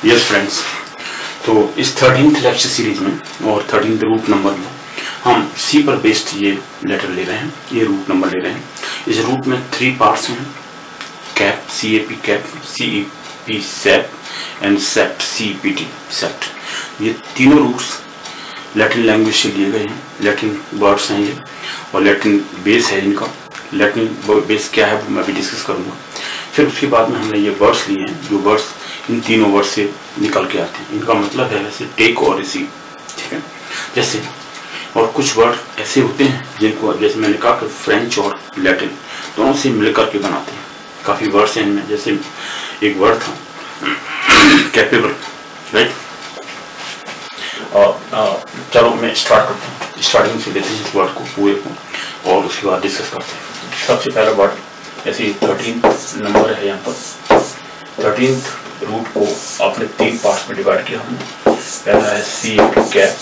Yes friends, तो इस 13th lecture series में और 13th रूट नंबर में हम सी पर बेस्ड ये लेटर ले रहे हैं, ये रूट नंबर ले रहे हैं। इस रूट में 3 पार्ट्स हैं, cap CAP cap, CEP cep and cept CEPT cept. ये तीनों रूट्स लैटिन लैंग्वेज से लिए गए हैं, लैटिन वर्ड्स हैं ये और लैटिन बेस है इनका। लैटिन बेस क्या है वो मैं भी डिस्कस करूँगा। फिर उसके बाद में हमने ये वर्ड्स लिए हैं, जो वर्ड्स इन तीनों वर्ड से निकल के आते हैं। इनका मतलब है वैसे टेक और रिसीव, ठीक है। जैसे और कुछ वर्ड ऐसे होते हैं जिनको जैसे मैंने कहा कि फ्रेंच और लैटिन दोनों से मिलकर के बनाते हैं। काफ़ी वर्ड्स हैं इनमें, जैसे एक वर्ड था कैपेबल, राइट। और चलो मैं स्टार्ट करता हूँ, स्टार्टिंग से लेते हैं इस वर्ड को पूरे को और उसके बाद डिस्कस करते हैं। सबसे पहला वर्ड ऐसे 13 नंबर है यहाँ पर। 13th रूट को आपने 3 पार्ट्स में डिवाइड किया हमने। पहला है CAP cap,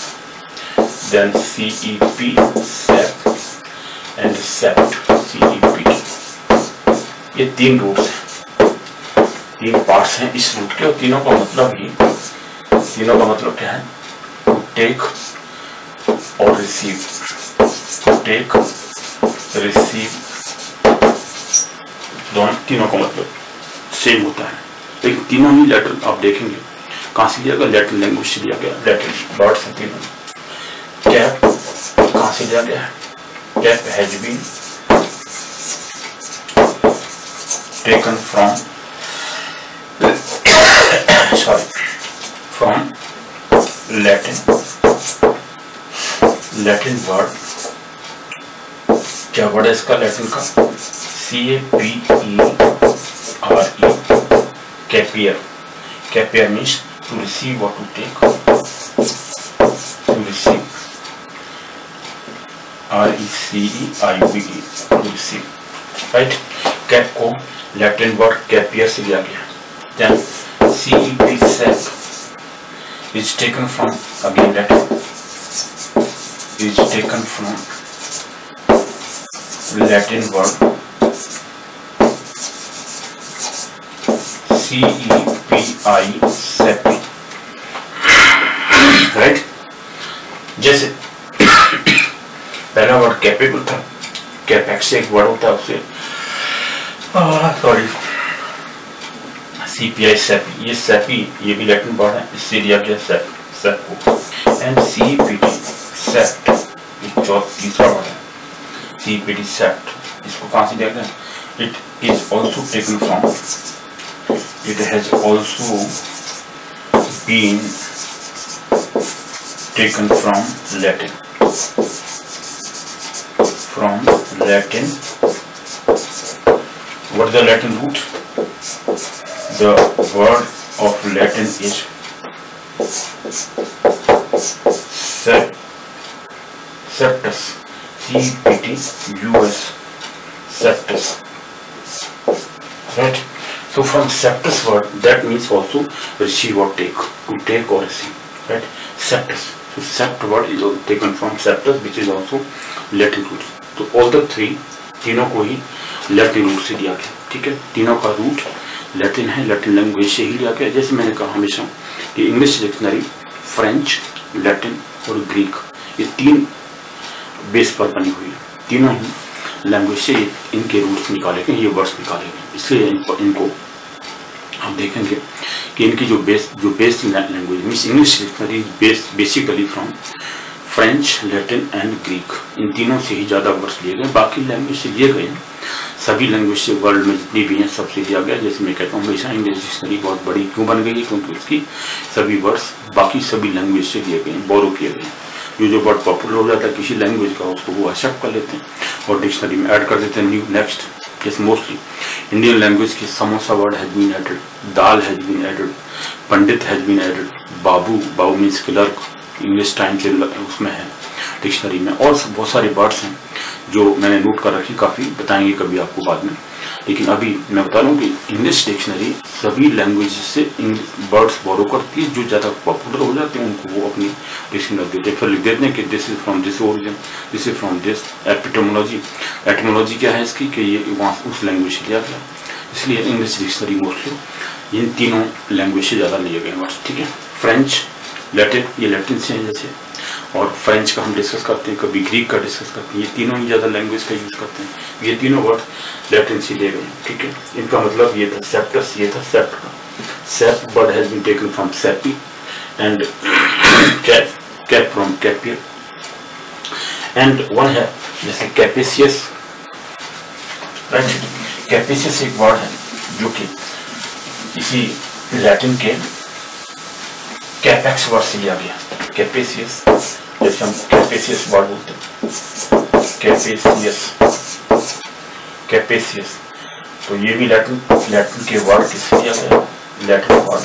then CEP cep and cept CEPT। ये 3 रूट्स हैं, 3 पार्ट्स हैं इस रूट के और तीनों का मतलब क्या है? टेक और रिसीव, टेक रिसीव, दोनों तीनों का मतलब सेम होता है, लेकिन तीनों ही लेटर आप देखेंगे कहाँ से लिया गया? लैटिन लैंग्वेज से लिया गया। लैटिन वर्ड्स हैं तीनों। कैप कहाँ से लिया गया है? Cap has been taken from Latin word. क्या वर्ड है इसका लैटिन का? CAPERE, capere. Capere means to receive और to take, to receive, RECEIVE, to receive, right. Cap को लैटिन वर्ड कैपियर से लिया गया। Then CEP cep is taken from, again Latin, is taken from Latin word CEPI sepi, right। जैसे पहला word capable था, capex से एक word होता है उससे, सॉरी CPI सेपी, ये सेपी ये भी लैटिन वर्ड है, इससे लिया गया सेप को। एंड CEPT सेप्ट, तीसरा वर्ड है CEPT सेप्ट। इसको कहाँ से लिया गया? It is also taken from, it has also been taken from Latin, what is the Latin root? The word of Latin is septus, CEPTUS, septus, right? So from septus word, that means also receive or take, to take or receive, right? Septus. So sept word is also taken from septus, which is also Latin root. तो all the 3 तीनों को ही Latin root से लिया गया, ठीक है। तीनों का रूट लैटिन है, लैटिन लैंग्वेज से ही लिया गया। जैसे मैंने कहा हमेशा कि इंग्लिश डिक्शनरी फ्रेंच, लैटिन और ग्रीक, ये 3 बेस पर बनी हुई है। तीनों ही लैंग्वेज से इनके रूट्स निकाले गए, ये वर्ड्स निकाले गए। इसलिए इनको हम देखेंगे कि इनकी जो base language means English dictionary basically from French, Latin and Greek, इन तीनों से ही ज़्यादा वर्ड्स लिए गए। बाकी लैंग्वेज से लिए गए हैं, सभी लैंग्वेज से वर्ल्ड में जितनी भी हैं सबसे लिया गया। जैसे मैं कहता हूँ हमेशा इंग्लिश डिक्शनरी बहुत बड़ी क्यों बन गई है? क्योंकि उसकी सभी वर्ड्स बाकी सभी लैंग्वेज से लिए गए हैं, बोरो किए गए हैं। जो वर्ड पॉपुलर हो जाता है किसी लैंग्वेज का, उसको वो एक्सेप्ट कर लेते हैं और डिक्शनरी में ऐड कर देते हैं न्यू नेक्स्ट। जैसे मोस्टली इंडियन लैंग्वेज के samosa word has been added, dal has been added, pandit has been added, babu means clerk, English time से उसमें है डिक्शनरी में। और बहुत सारे वर्ड्स हैं जो मैंने नोट कर रखी, काफ़ी बताएंगे कभी आपको बाद में। लेकिन अभी मैं बता रहा हूँ कि इंग्लिश डिक्शनरी सभी लैंग्वेज से वर्ड्स बोरो करती है, जो ज़्यादा पॉपुलर हो जाते हैं उनको वो अपनी डिक्शनरी रख देते हैं, फिर लिख देते हैं कि this is from this origin, this is from this. Epitomology, etymology क्या है इसकी कि ये वहाँ उस लैंग्वेज से लिया गया। इसलिए इंग्लिश डिक्शनरी मोस्टली इन तीनों लैंग्वेज से ज़्यादा लिए गए वर्ड्स, ठीक है। फ्रेंच, लैटिन, ये लैटिन से हैं जैसे, और फ्रेंच का हम डिस्कस करते हैं, कभी ग्रीक का डिस्कस करते हैं, ये तीनों ही ज़्यादा लैंग्वेज का यूज़ करते हैं। ये तीनों वर्ड लैटिन से लिए गए, ठीक है। इनका मतलब ये था सेप्टस, ये था सेप्ट का। Cept word has been taken from cepi and cap from capere, and one है जैसे कैपेसियस, राइट। कैपेसियस एक वर्ड है जो कि इसी लैटिन के कैपेक्स वर्ड से लिया गया। कैपेसियस, जैसे हम कैपेसियस वर्ड बोलते हैं, कैपेसियस, तो ये भी लैटिन के वर्ड किससे लिया गया? लैटिन वर्ड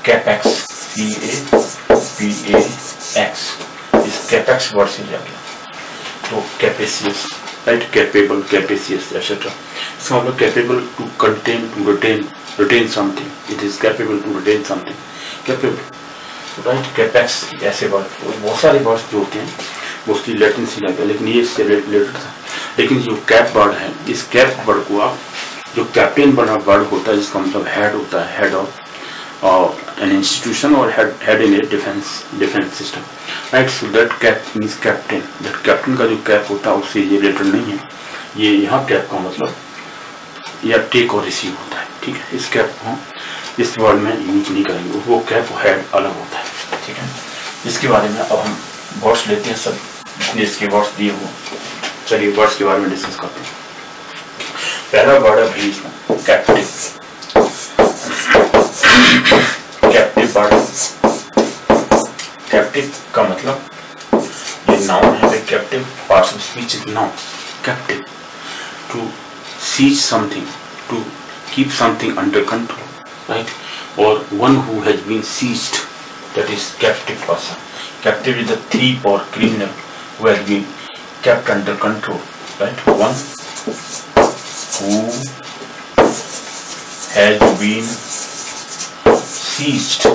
कैपेक्स, CAPAX, इस कैपेक्स वर्ड से लिया गया। तो capacious, right, capable, capacious etcetera. इसका मतलब capable to contain, to retain something, it is capable to retain something, capable, right, capex, ऐसे वर्ड, बहुत सारे वर्ड्स जो होते हैं मोस्टली लैटिन से लाते हैं, लेकिन ये इससे रिलेटेड था। लेकिन जो कैप वर्ड है, इस कैप वर्ड को आप, जो कैप्टन बना वर्ड होता है जिसका मतलब हेड होता है, हेड ऑफ एन इंस्टीट्यूशन और head in A defence system, right. So that cap means captain, that captain का जो कैप होता है उससे ये रिलेटेड नहीं है। ये यहाँ कैप का मतलब या टेक और रिसीव होता है, ठीक है। इस कैप को इस वर्ड में यूज नहीं करेंगे, वो कैप हेड अलग होता है, ठीक है। इसके बारे में अब हम वर्ड्स लेते हैं, सब जितने इसके वर्ड्स दिए हो। चलिए वर्ड्स के बारे में डिस्कस करते हैं। पहला वर्ड है भाई इसमें कैप्टिव, कैप्टिव वर्ड। कैप्टिव का मतलब ये नाउन है, captive parts of speech is noun. Captive, to seize something, to keep something under control, right? Or one who has been seized, that is captive person. Captive is the thief or criminal who has been kept under control, right? One who has been seized,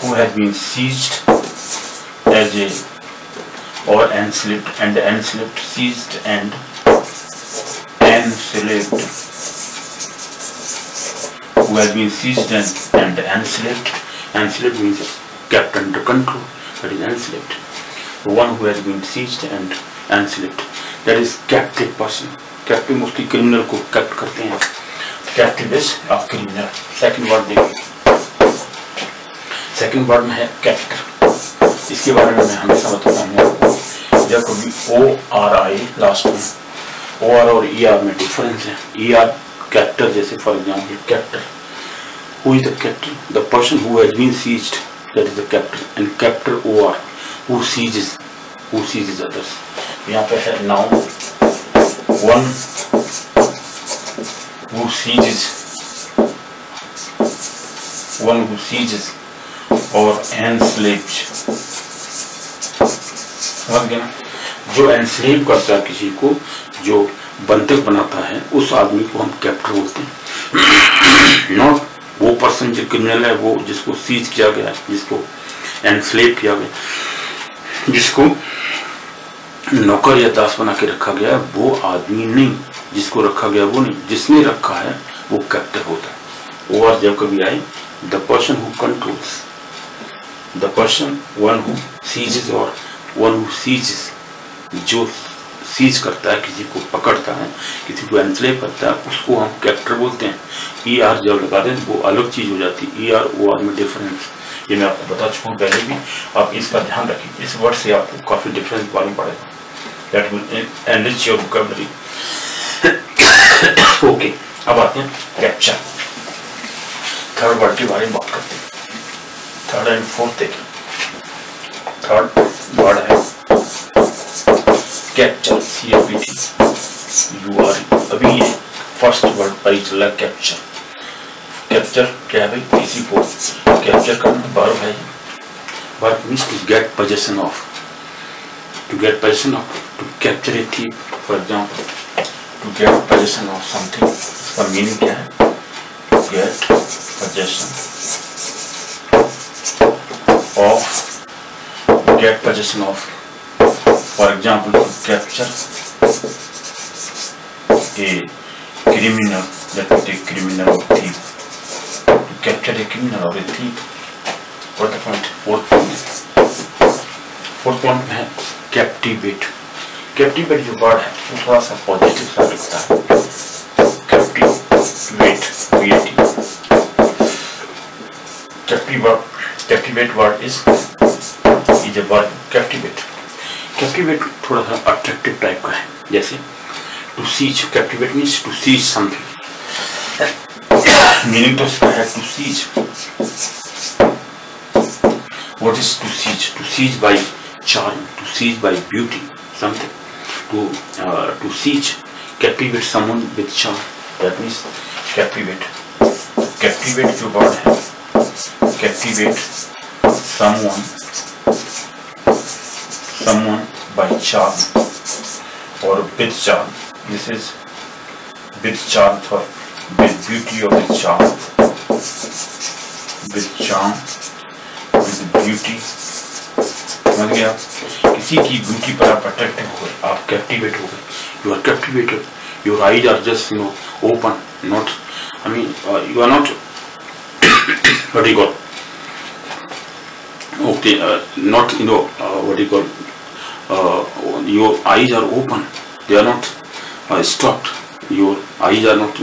who has been seized as a, or enslaved, and enslaved, seized and enslaved, who has been seized and enslaved. Enslaved means kept under control, that is enslaved. The one who has been seized and enslaved, that is captive person. Captive mostly criminal को kept करते हैं, captive is a criminal. Second word देखिए, second word में है character। इसके बारे में मैं हमेशा बताता हूँ आपको, जब कभी ORI लास्ट में, OR और ER में डिफरेंस है। ER कैप्टर, जैसे for example captor, who is the captor? The person who has been seized, that is the captor. And captor OR, who seizes others. यहाँ पे है noun, one who seizes, one who seizes और enslaved, समझ गए ना? जो enslave करता है किसी को, जो बंधक बनाता है, उस आदमी को हम कैप्टर बोलते हैं। नॉट वो पर्सन जो क्रिमिनल है, वो जिसको सीज किया गया, जिसको एनस्लेव किया गया, जिसको नौकर या दास बना के रखा गया, वो आदमी नहीं। जिसको रखा गया वो नहीं, जिसने रखा है वो कैप्टर होता है। और जब कभी आए, the person who controls, the person, one who seizes और वन हु सीजेस, जो सीज करता है, किसी को पकड़ता है, किसी को एनस्लेव करता है, उसको हम कैप्टर बोलते हैं। ER जब लगा दें वो अलग चीज हो जाती है। ER OR में डिफरेंस, ये मैं आपको बता चुका हूँ पहले भी, आप इसका ध्यान रखिए। इस वर्ड से आपको काफी डिफरेंस मालूम पड़ेगा, that will enrich your vocabulary. Okay, अब आते हैं कैप्चर। थर्ड वर्ड के बारे में बात करते हैं। थर्ड एंड फोर्थ देखिए। थर्ड वर्ड है कैप्चर, CAPTURE। अभी ये फर्स्ट वर्ड पर ही चला कैप्चर। कैप्चर क्या है भाई? किसी को कैप्चर करना, वर्ब है। Verb means to get possession of, to get possession of, to capture a thing, for example to get possession of something. इसका मीनिंग क्या है? To get possession of, get possession of, for example to capture a criminal, let me take criminal or thief. To capture a criminal or a thief. What the point? Fourth point है captivate. Captivate जो word है वो थोड़ा सा positive सा लगता है. Captivate, captivate word is a word. Captivate थोड़ा सा attractive टाइप का है. जैसे to siege, captivate means to siege something. Meaning to है to siege. What is to siege? To siege by charm, to siege by beauty, something. To siege, captivate someone with charm. That means captivate. Captivate जो word है. Captivate someone by charm or with charm. This is with charm for with beauty or with charm. With charm, with beauty. समझ गया? किसी की beauty पर आप attractive हो गए, आप कैप्टिवेट हो गए. You are captivated. Your eyes are just open. Not, I mean, you are not. What do you call? Okay, not what do you call? Your eyes are open. They are not stopped. Your eyes are not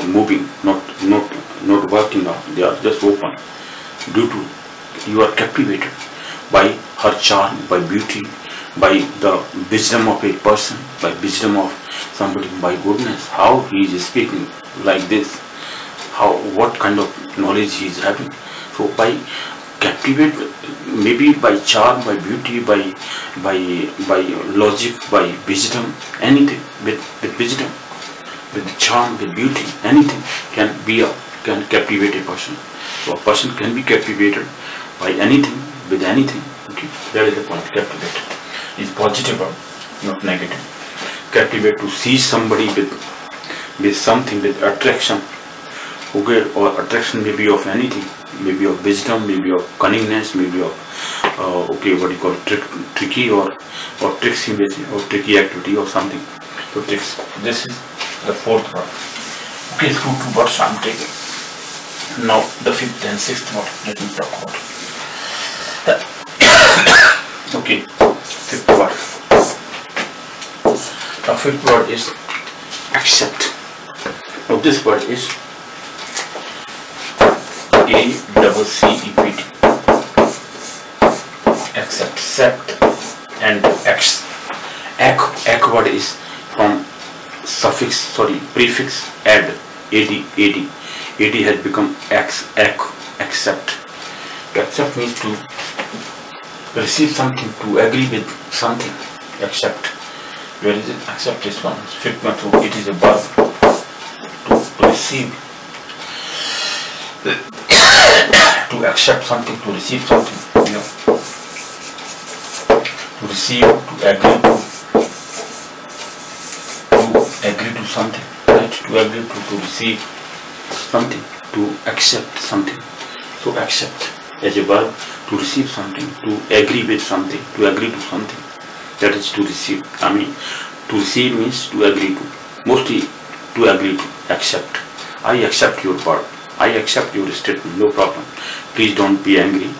moving, not working out. They are just open. Due to you are captivated by her charm, by beauty, by the wisdom of a person, by wisdom of somebody, by goodness. How he is speaking like this. What kind of knowledge he is having. So by captivate, maybe by charm, by beauty, by logic, by wisdom, anything with wisdom, with charm, with beauty, anything can captivate a person. So a person can be captivated by anything, with anything. Okay, that is the point. Captivate is positive, not negative. Captivate, to see somebody with something, with attraction. Okay, or attraction may be of anything, maybe of wisdom, maybe of cunningness, maybe of okay, what you call tricky or tricksy, or tricky activity or something. So tricks. This is the fourth word. Okay, so 2 words I'm taking. Now the fifth and sixth word. Let me talk about. Okay, fifth word. The fifth word is accept. Now this word is ACCEPT. Accept and X. Ac word is from prefix ad. Ad has become accept. To accept means to receive something, to agree with something. Accept. Where is it? Accept this one. Fifth one. So it is a verb to receive. To accept something, to receive something, to receive, to agree to something, right? To agree to receive something, to accept something. So accept as a verb, to receive something, to agree with something, to agree to something. That is to receive. I mean, to receive means to agree to. Mostly to agree to. Accept. I accept your word. I accept your statement, no problem. Please don't be angry.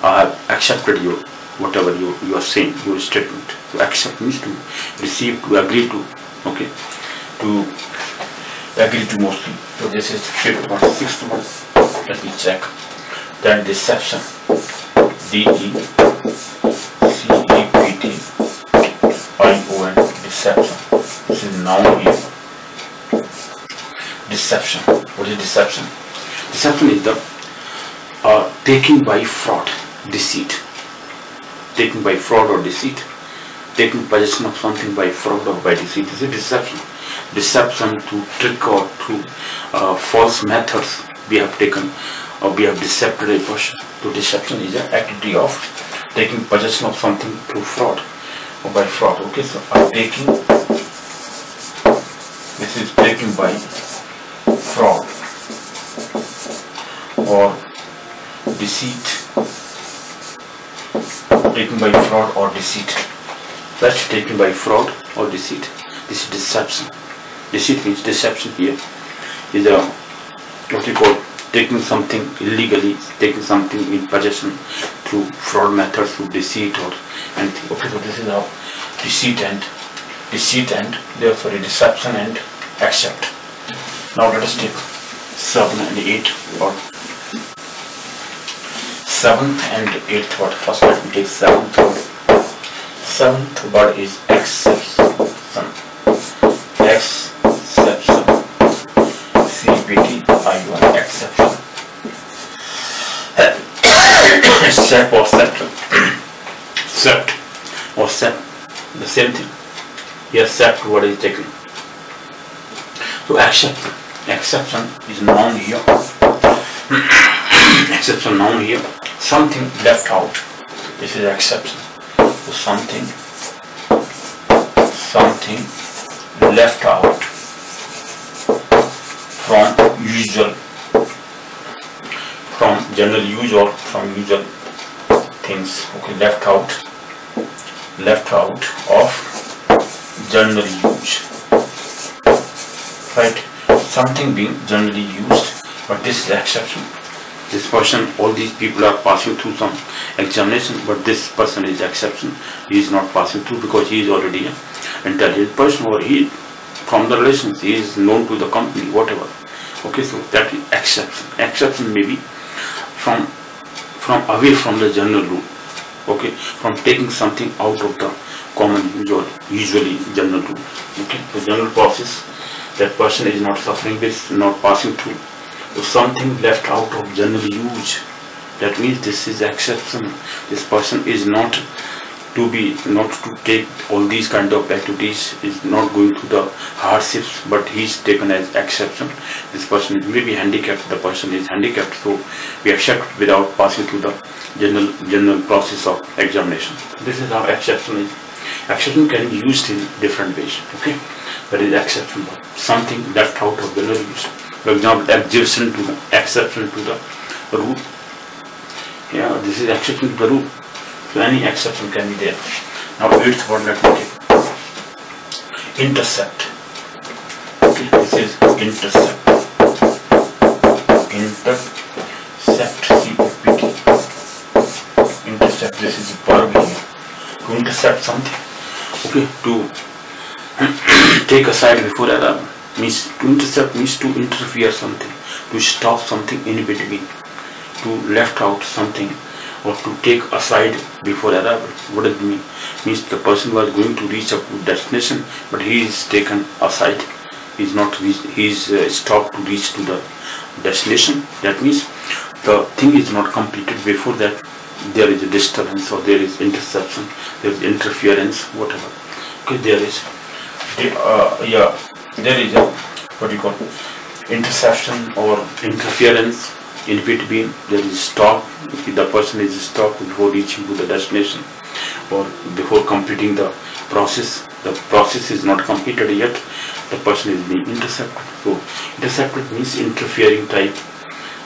I have accepted your whatever you are saying, your statement. So accept means to receive, to agree to, okay, to agree to mostly. So this is fifth one. Sixth one, let me check. Then deception. DECEPTION. Deception. This is noun here. Deception. What is deception? Deception is the taking by fraud, deceit. Taking by fraud or deceit. Taking possession of something by fraud or by deceit is a deception. Deception to trick or through false methods we have taken or we have decepted a person. So deception is an activity of taking possession of something through fraud or by fraud. Okay, so taking, this is taking by fraud or deceit. Taken by fraud or deceit. That's taken by fraud or deceit. This is deception. Deceit means deception here is a what you call taking something illegally, taking something in possession through fraud methods, through deceit or anything. Okay, so this is how deceit and therefore deception and accept. Now let us take 7 and 8 word. 7th and 8th word. First let me take 7th word. 7th word is exception. Exception. CPTION. Exception. Sept or sept. Sept or sept. The same thing. Here sept word is taken. So exception is noun here. Exception noun here. Something left out. This is exception. So something left out from usual, from general use or from usual things. Okay, left out of general use. Right, something being generally used, but this is exception. This person, all these people are passing through some examination, but this person is exception. He is not passing through because he is already an intelligent person, or he, from the relations, he is known to the company, whatever. Okay, so that is exception. Exception may be from away from the general rule. Okay, from taking something out of the common use or usually general rule. Okay, the general process, that person is not suffering with, not passing through. So something left out of general use. That means this is exception. This person is not to take all these kind of activities, is not going through the hardships, but he is taken as exception. This person may be handicapped. The person is handicapped, so we accept without passing through the general process of examination. This is how exception is. Exception can be used in different ways. Okay, that is exception. Something left out of general use. For example, exception to the rule. Yeah, this is exception to the rule. So any exception can be there. Now 8th word, let me take intercept. Okay, this is intercept. Intercept, C-O-P-T. Intercept, this is a verb here. To intercept something. Okay, to take aside before arrival. Means to intercept means to interfere something, to stop something in between, to left out something, or to take aside before arrival. What does it mean? Means the person was going to reach a destination, but he is taken aside. He is not reached, he is stopped to reach to the destination. That means the thing is not completed. Before that, there is a disturbance, or there is interception, there is interference, whatever. Okay, there is there is a what you call interception or interference in between. There is stop. The person is stopped before reaching to the destination, or before completing the process. The process is not completed yet. The person is being intercepted. So intercepted means interfering type.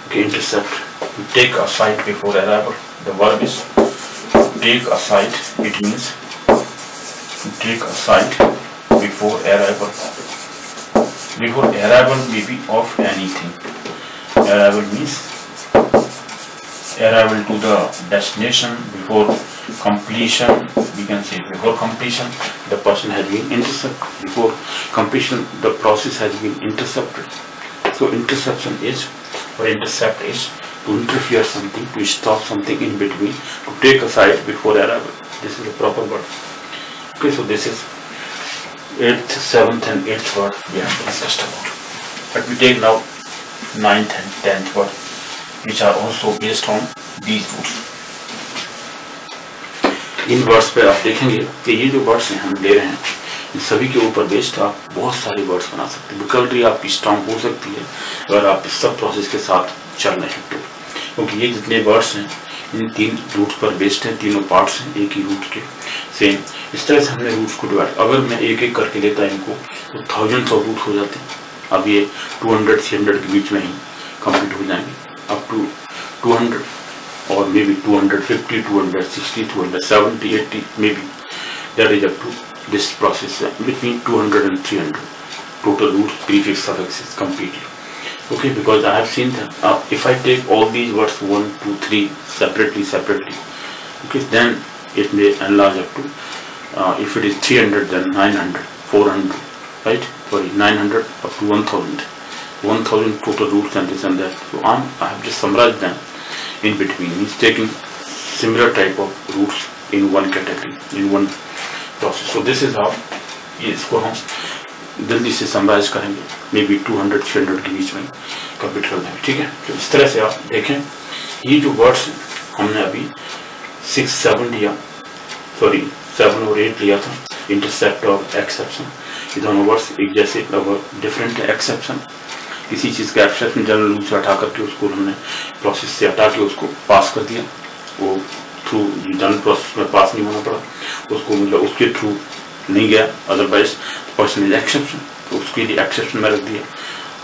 Okay, intercept. To take aside before arrival. The verb is to take aside. It means to take aside before arrival. Before arrival may be of anything. Arrival means arrival to the destination. Before completion, we can say before completion, the person has been intercepted. Before completion, the process has been intercepted. So interception is, or intercept is, to interfere something, to stop something in between, to take aside before arrival. This is the proper word. Okay, so this is 8th, 7th and 8th word we have discussed about. But we take now 9th and 10th word, which are also based on these words. In words पे आप देखेंगे कि ये जो words हम ले रहे हैं, इन सभी के ऊपर बेस्ड आप बहुत सारे वर्ड्स बना सकते हैं। वोकैबुलरी आपकी स्ट्रांग हो सकती है अगर आप इस सब प्रोसेस के साथ चल रहे हैं तो, क्योंकि ये जितने वर्ड्स हैं इन 3 रूट पर बेस्ड हैं, तीनों पार्ट्स हैं एक ही रूट के सेम। इस तरह से हमने रूट्स को डिवाइड, अगर मैं एक एक करके लेता इनको तो थाउजेंड्स ऑफ रूट हो जाते हैं। अब ये 200-300 के बीच में ही कंप्लीट हो जाएंगे, up to 200 or maybe 250, 260, 270, 80, maybe that is up to this process between 200 and 300 total roots, prefix, suffixes completely. Okay, because I have seen that if I take all these words 1, 2, 3 separately, okay, then it may enlarge up to if it is 300, then 900, 400, right? Sorry, 900 up to 1000 total roots and this and that. So I have just summarized them in between, means taking similar type of roots in one category, in one process. So this is how इसको हम जल्दी से summarise करेंगे, may be 200-300 के बीच में complete कर देंगे, ठीक है। तो इस तरह से आप देखें, ये जो वर्ड्स हमने अभी 6, 7 लिया, सॉरी 7 और 8 लिया था, इंटरसेप्ट और एक्सेप्शन, ये दोनों वर्ड्स एक जैसे डिफरेंट है। एक्सेप्शन किसी चीज़ का एक्सेप्शन जनरल रूल से हटा करके उसको हमने प्रोसेस से हटा के उसको पास कर दिया, वो थ्रू जनरल प्रोसेस में पास नहीं होना पड़ा उसको, मतलब उसके थ्रू नहीं गया, अदरवाइज पर्सन इज एक्सेप्शन, तो उसके लिए एक्सेप्शन में रख दिया।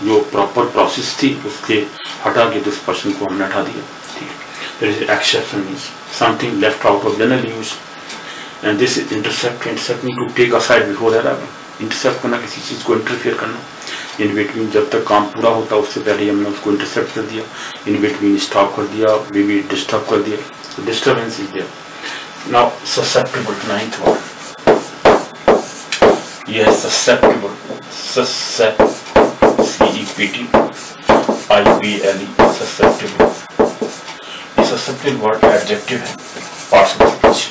जो प्रॉपर प्रोसेस थी उसके हटा के उस पर्सन को हमने हटा दिया, ठीक है। Exception means something left out of general use, and this is intercept. Intercept mean to take aside before arrival. Intercept करना किसी चीज को इंटरफेयर करना, इन बिटवीन जब तक काम पूरा होता उससे पहले हमने उसको इंटरसेप्ट कर दिया, इन बिटवीन स्टॉप कर दिया, मे बी डिस्टर्ब कर दिया, so disturbance is there. Now susceptible, 9th word. Yes, susceptible, C-E-P-T-I-B-L-E, susceptible. ये susceptible word adjective है, parts of speech.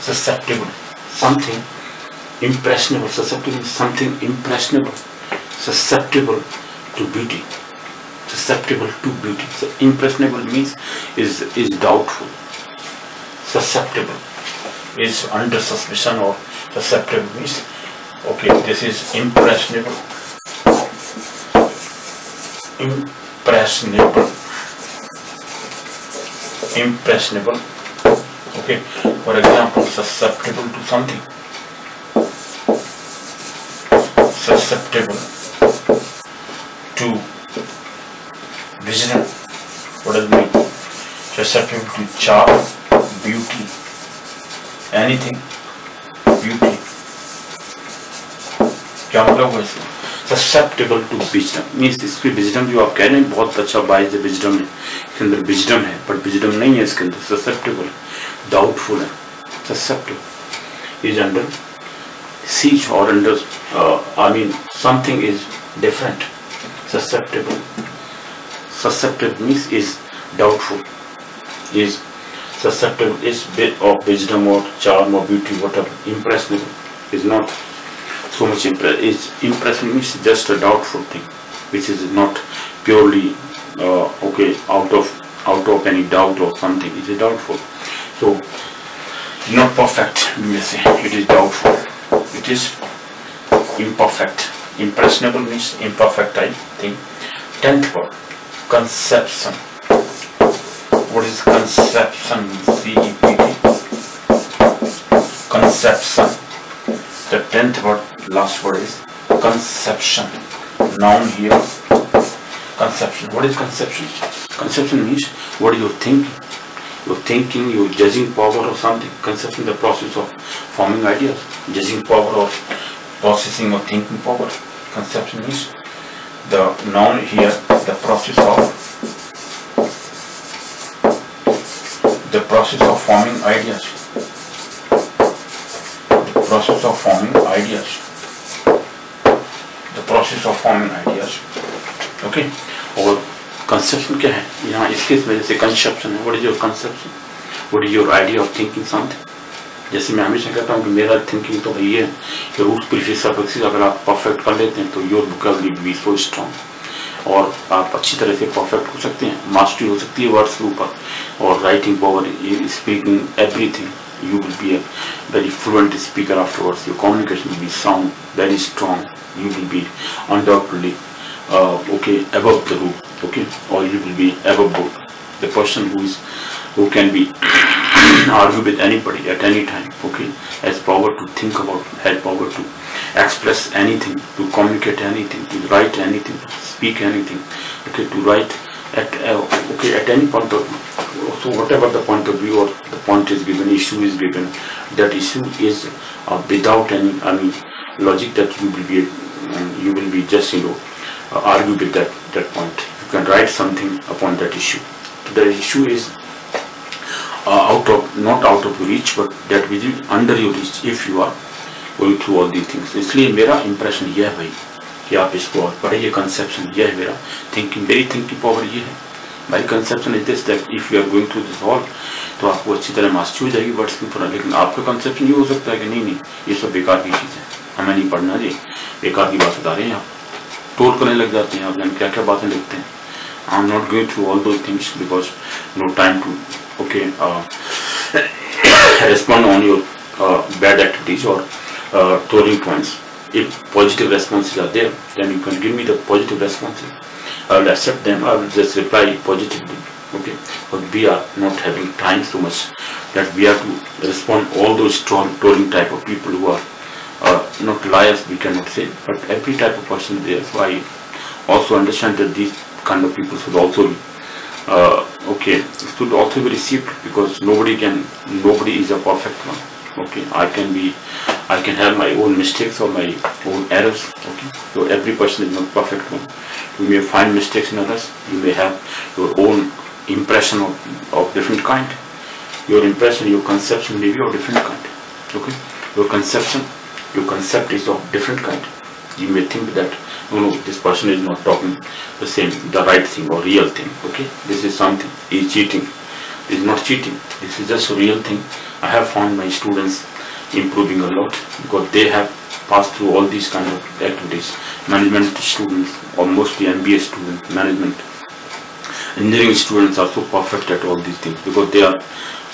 Susceptible, something impressionable. Susceptible is something impressionable, susceptible to beauty, susceptible to beauty. So impressionable means is doubtful, susceptible is under suspicion, or susceptible means okay, this is impressionable, okay. For example, susceptible to something, susceptible to vision. What does it mean? Susceptible to charm, beauty, anything, beauty. क्या मतलब हुआ इसका? Susceptible to wisdom means इसकी wisdom जो आप कह रहे हैं बहुत अच्छा बाइज wisdom है, इसके अंदर wisdom है, पर wisdom नहीं है इसके अंदर, susceptible, doubtful है। Susceptible is under siege or under I mean something is different. Susceptible means is doubtful, is susceptible is bit of wisdom or charm or beauty, whatever. Impressionable is not so much impression means just a doubtful thing, which is not purely okay, out of any doubt or something. It is doubtful, so not perfect. We may say it is doubtful, it is imperfect. Impressionable means imperfect, I think. 10th word, conception. What is conception? C-E-P-T. Conception. The 10th word, last word is conception. Noun here, conception. What is conception? Conception means what you're thinking. You're thinking, you're judging power of something. Conception, the process of forming ideas. Judging power or processing or thinking power. Conception means the noun here, the process of forming ideas. The process of forming ideas. Okay. और conception क्या है? यहाँ इसके वजह से conception है. What is your conception? What is your idea of thinking something? जैसे मैं हमेशा कहता हूँ कि मेरा थिंकिंग तो वही है कि रूट प्रीफिक्स सफिक्स अगर आप परफेक्ट कर लेते हैं तो your vocabulary will be so strong, और आप अच्छी तरह से परफेक्ट हो सकते हैं, मास्टरी हो सकती है वर्ड्स के ऊपर, और writing power, speaking, everything, you will be a very fluent speaker afterwards. Your communication will be sound, very strong. You will be undoubtedly okay, above the rule, okay, or you will be above board. The person who can be argue with anybody at any time, okay, has power to think about, has power to express anything, to communicate anything, to write anything, to speak anything, okay, to write at okay, at any point of So whatever the point of view or the point is given, issue is given, that issue is without any logic, that you will be just argue with that point. You can write something upon that issue. So the issue is not out of reach, but that will be under your reach if you are going through all these things. इसलिए मेरा impression यह है भाई कि आप इसको और पढ़िए. कंसेप्शन यह है मेरा मेरी थिंकिंग पावर ये है. My conception is this, that if you are going through this all, तो आपको अच्छी तरह मास्टरी हो जाएगी वर्ड्स की ऊपर. लेकिन आपका कंसेप्शन ये हो सकता है कि नहीं ये सब बेकार की चीज़ है, हमें नहीं पढ़ना जी, बेकार की बात बता रहे हैं आप. टोल करने लग जाते हैं आप, जान क्या क्या बातें लिखते हैं. I am not going through all those things because no time to respond on your bad activities or trolling points. If positive responses are there, then you can give me the positive responses. I will accept them. I will just reply positively. Okay, but we are not having time so much that we have to respond all those trolling type of people who are not liars, we cannot say, but every type of person is there. So I also understand that these kind of people should also be should also be received, because nobody is a perfect one. Okay, I can have my own mistakes or my own errors. Okay, so every person is not perfect one. You may find mistakes in others. You may have your own impression of different kind. Your impression, your conception may be of different kind. Okay, your concept is of different kind. You may think that no, this person is not talking the right thing or real thing. Okay, this is something, he is cheating. This is not cheating, this is just a real thing. I have found my students improving a lot because they have passed through all these kind of activities. Management students, or mostly MBA students, management, engineering students are so perfect at all these things because they are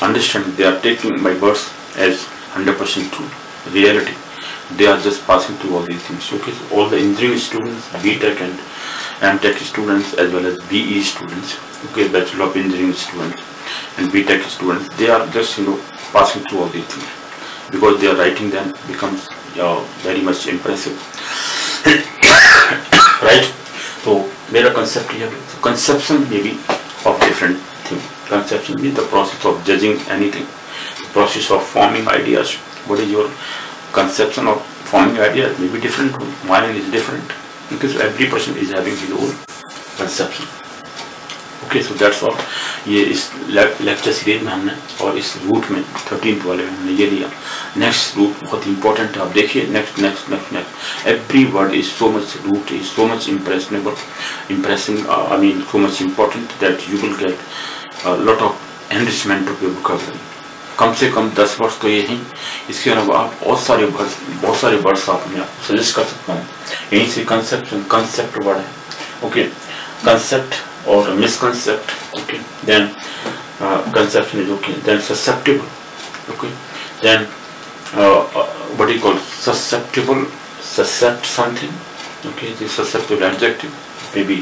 understanding, they are taking my words as 100% true reality. They are just passing through all these things. Okay, so all the engineering students, BTech and MTech students, as well as BE students, okay, Bachelor of Engineering students and BTech students, they are just passing through all these things because they are writing them becomes very much impressive. Right? So मेरा concept here, so conception may be of different thing. Conception means the process of judging anything, the process of forming ideas. What is your conception of forming ideas may be different. Mine is different because every person is having his own conception. Okay, so that's all. ये इस lecture series में हमने और इस root में 13th वाले में हमने ये लिया. नेक्स्ट रूट बहुत इंपॉर्टेंट है, आप देखिए. Next every word is so much, root is so much impressing, so much important that you will get a lot of enrichment of your vocabulary. कम से कम 10 वर्ड्स तो ये हैं. इसके अलावा आप बहुत सारे वर्ड्स आप मैं आपको सजेस्ट कर सकता हूँ. यहीं से कंसेप्ट वर्ड है. Okay, concept or misconcept. Okay, then conception is okay. Then susceptible. Okay, then what do you call susceptible? Suscept something. Okay, the susceptible adjective maybe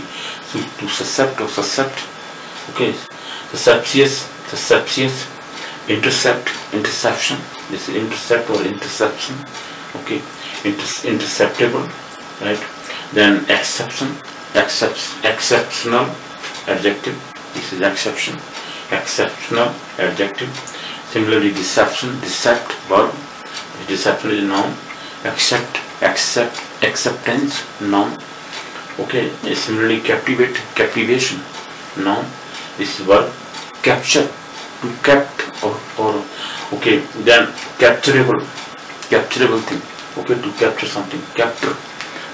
to suscept or suscept. Okay, susceptious, interception. This is intercept or interception. Okay, interceptible, right? Then exceptional adjective. This is exceptional adjective. Similarly, decept verb. Deception is noun. Acceptance noun. Okay. Similarly, captivation noun. This is verb. Capture, to capt or okay. Then capturable thing. Okay, to capture something. Captor.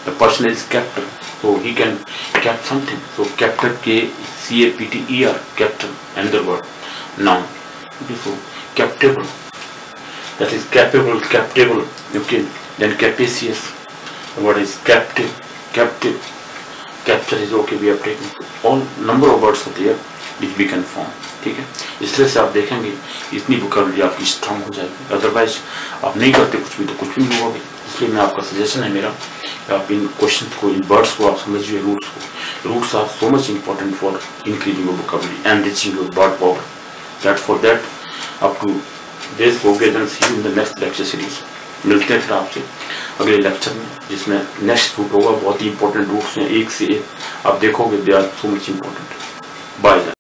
The person is captor. So he can cap something. So captor, Capter, captor, another word, noun. Okay, so captable, that is capable. Okay, then capacious. The word is captive. Capture is okay. We have taken all number of words are there which we can form. ठीक है, इस तरह से आप देखेंगे इतनी vocabulary आपकी strong हो जाएगी. अदरवाइज आप नहीं करते कुछ भी तो कुछ भी नहीं होगा. इसलिए मैं आपका सजेशन है मेरा, आप इन क्वेश्चन को, इन वर्ड्स को आप समझिए. Roots are so much important for increasing your vocabulary and reaching your word power. That for that up to this हो गया. Then see you in the next lecture series. मिलते हैं फिर आपसे अगले लेक्चर में, जिसमें नेक्स्ट रूट होगा. बहुत ही इंपॉर्टेंट रूट्स हैं, एक से एक आप देखोगे. They are so much important. Bye.